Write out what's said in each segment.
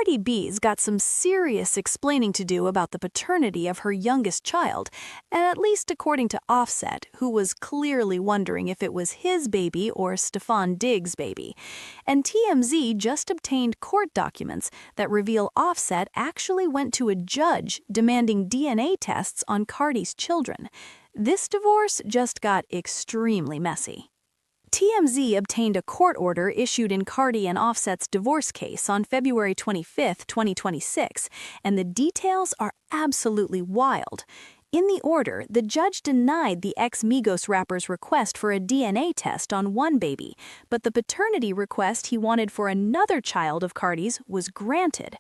Cardi B's got some serious explaining to do about the paternity of her youngest child, at least according to Offset, who was clearly wondering if it was his baby or Stefon Diggs' baby. And TMZ just obtained court documents that reveal Offset actually went to a judge demanding DNA tests on Cardi's children. This divorce just got extremely messy. TMZ obtained a court order issued in Cardi and Offset's divorce case on February 25, 2026, and the details are absolutely wild. In the order, the judge denied the ex-Migos rapper's request for a DNA test on one baby, but the paternity request he wanted for another child of Cardi's was granted.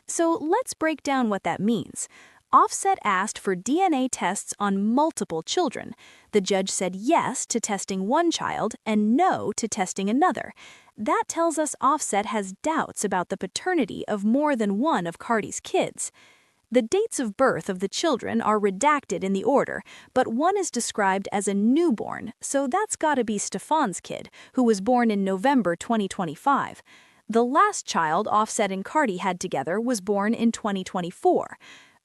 So let's break down what that means. Offset asked for DNA tests on multiple children. The judge said yes to testing one child and no to testing another. That tells us Offset has doubts about the paternity of more than one of Cardi's kids. The dates of birth of the children are redacted in the order, but one is described as a newborn, so that's gotta be Stefon's kid, who was born in November 2025. The last child Offset and Cardi had together was born in 2024.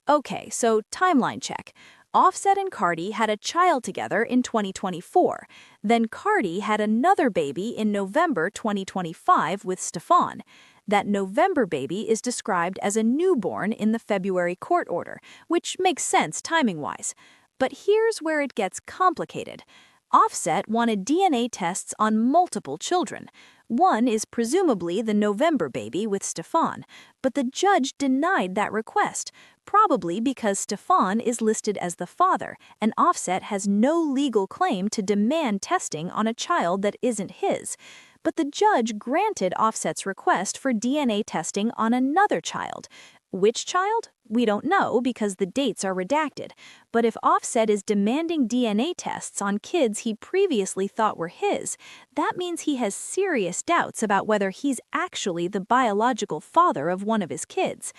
Okay, so timeline check. Offset and Cardi had a child together in 2024. Then Cardi had another baby in November 2025 with Stefon. That November baby is described as a newborn in the February court order, which makes sense timing-wise. But here's where it gets complicated. Offset wanted DNA tests on multiple children. One is presumably the November baby with Stefon, but the judge denied that request, probably because Stefon is listed as the father, and Offset has no legal claim to demand testing on a child that isn't his. But the judge granted Offset's request for DNA testing on another child. Which child? We don't know because the dates are redacted. But if Offset is demanding DNA tests on kids he previously thought were his, that means he has serious doubts about whether he's actually the biological father of one of his kids.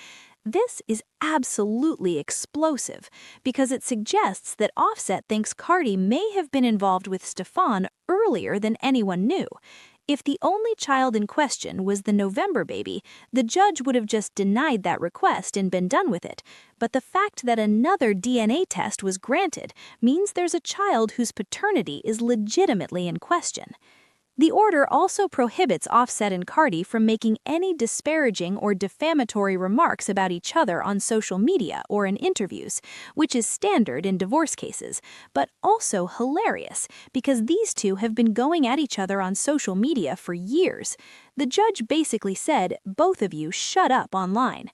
This is absolutely explosive because it suggests that Offset thinks Cardi may have been involved with Stefon earlier than anyone knew. If the only child in question was the November baby, the judge would have just denied that request and been done with it. But the fact that another DNA test was granted means there's a child whose paternity is legitimately in question. The order also prohibits Offset and Cardi from making any disparaging or defamatory remarks about each other on social media or in interviews, which is standard in divorce cases, but also hilarious because these two have been going at each other on social media for years. The judge basically said, "Both of you shut up online."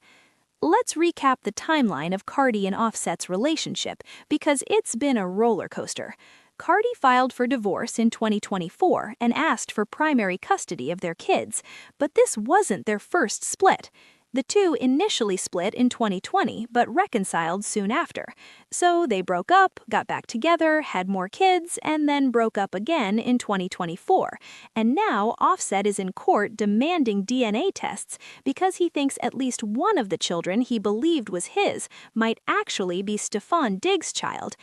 Let's recap the timeline of Cardi and Offset's relationship because it's been a roller coaster. Cardi filed for divorce in 2024 and asked for primary custody of their kids, but this wasn't their first split. The two initially split in 2020 but reconciled soon after. So they broke up, got back together, had more kids, and then broke up again in 2024. And now Offset is in court demanding DNA tests because he thinks at least one of the children he believed was his might actually be Stefon Diggs' child.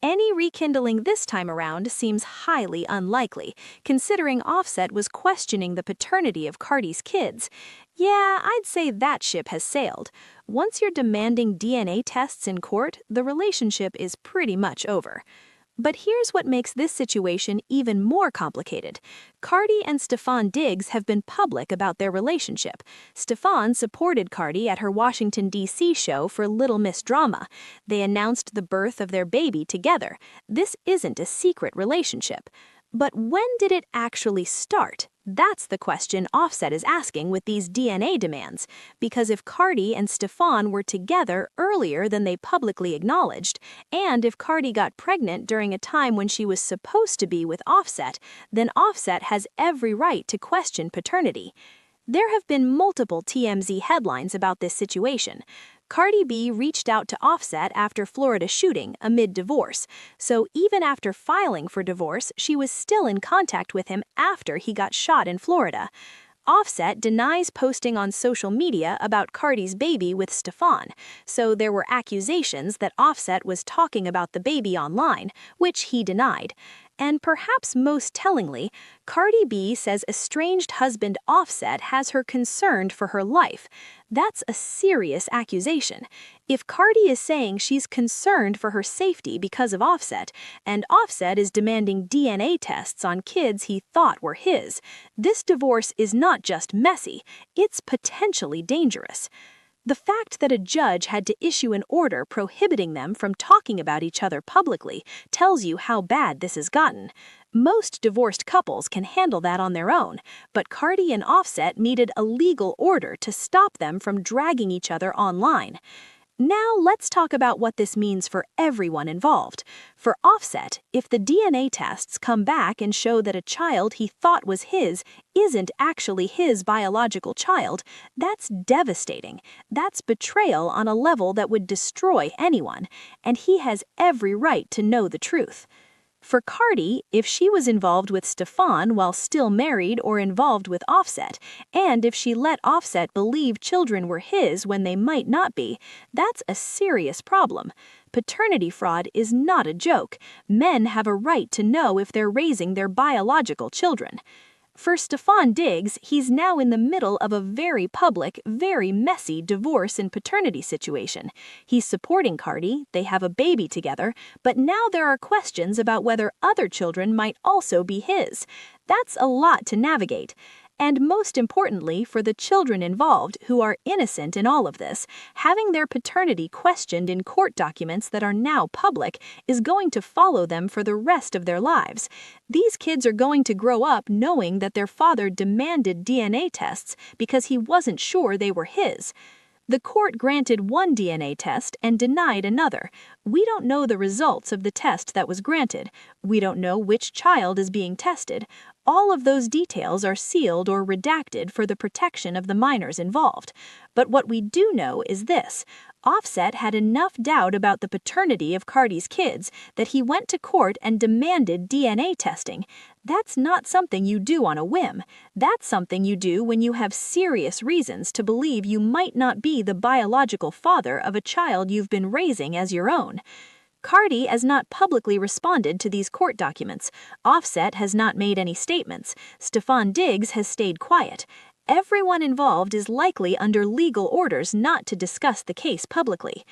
Any rekindling this time around seems highly unlikely, considering Offset was questioning the paternity of Cardi's kids. Yeah, I'd say that ship has sailed. Once you're demanding DNA tests in court, the relationship is pretty much over. But here's what makes this situation even more complicated. Cardi and Stefon Diggs have been public about their relationship. Stefon supported Cardi at her Washington, D.C. show for Little Miss Drama. They announced the birth of their baby together. This isn't a secret relationship. But when did it actually start? That's the question Offset is asking with these DNA demands. Because if Cardi and Stefon were together earlier than they publicly acknowledged, and if Cardi got pregnant during a time when she was supposed to be with Offset, then Offset has every right to question paternity. There have been multiple TMZ headlines about this situation. Cardi B reached out to Offset after Florida shooting amid divorce, so even after filing for divorce, she was still in contact with him after he got shot in Florida. Offset denies posting on social media about Cardi's baby with Stefon, so there were accusations that Offset was talking about the baby online, which he denied. And perhaps most tellingly, Cardi B says estranged husband Offset has her concerned for her life. That's a serious accusation. If Cardi is saying she's concerned for her safety because of Offset, and Offset is demanding DNA tests on kids he thought were his, this divorce is not just messy, it's potentially dangerous. The fact that a judge had to issue an order prohibiting them from talking about each other publicly tells you how bad this has gotten. Most divorced couples can handle that on their own, but Cardi and Offset needed a legal order to stop them from dragging each other online. Now let's talk about what this means for everyone involved. For Offset, if the DNA tests come back and show that a child he thought was his isn't actually his biological child, that's devastating. That's betrayal on a level that would destroy anyone, and he has every right to know the truth. For Cardi, if she was involved with Stefon while still married or involved with Offset, and if she let Offset believe children were his when they might not be, that's a serious problem. Paternity fraud is not a joke. Men have a right to know if they're raising their biological children. For Stefon Diggs, he's now in the middle of a very public, very messy divorce and paternity situation. He's supporting Cardi, they have a baby together, but now there are questions about whether other children might also be his. That's a lot to navigate. And most importantly, for the children involved, who are innocent in all of this, having their paternity questioned in court documents that are now public is going to follow them for the rest of their lives. These kids are going to grow up knowing that their father demanded DNA tests because he wasn't sure they were his. The court granted one DNA test and denied another. We don't know the results of the test that was granted. We don't know which child is being tested. All of those details are sealed or redacted for the protection of the minors involved. But what we do know is this: Offset had enough doubt about the paternity of Cardi's kids that he went to court and demanded DNA testing. That's not something you do on a whim. That's something you do when you have serious reasons to believe you might not be the biological father of a child you've been raising as your own. Cardi has not publicly responded to these court documents. Offset has not made any statements. Stefon Diggs has stayed quiet. Everyone involved is likely under legal orders not to discuss the case publicly.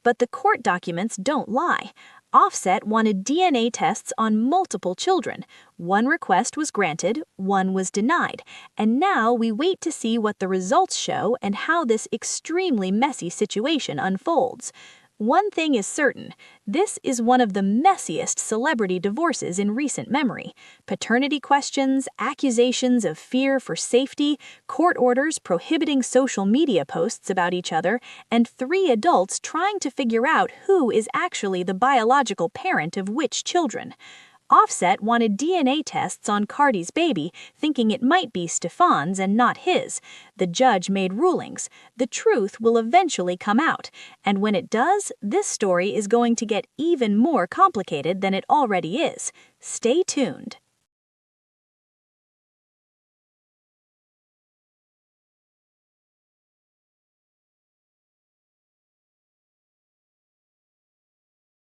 But the court documents don't lie. Offset wanted DNA tests on multiple children. One request was granted, one was denied, and now we wait to see what the results show and how this extremely messy situation unfolds. One thing is certain, this is one of the messiest celebrity divorces in recent memory. Paternity questions, accusations of fear for safety, court orders prohibiting social media posts about each other, and 3 adults trying to figure out who is actually the biological parent of which children. Offset wanted DNA tests on Cardi's baby, thinking it might be Stefon's and not his. The judge made rulings. The truth will eventually come out, and when it does, this story is going to get even more complicated than it already is. Stay tuned.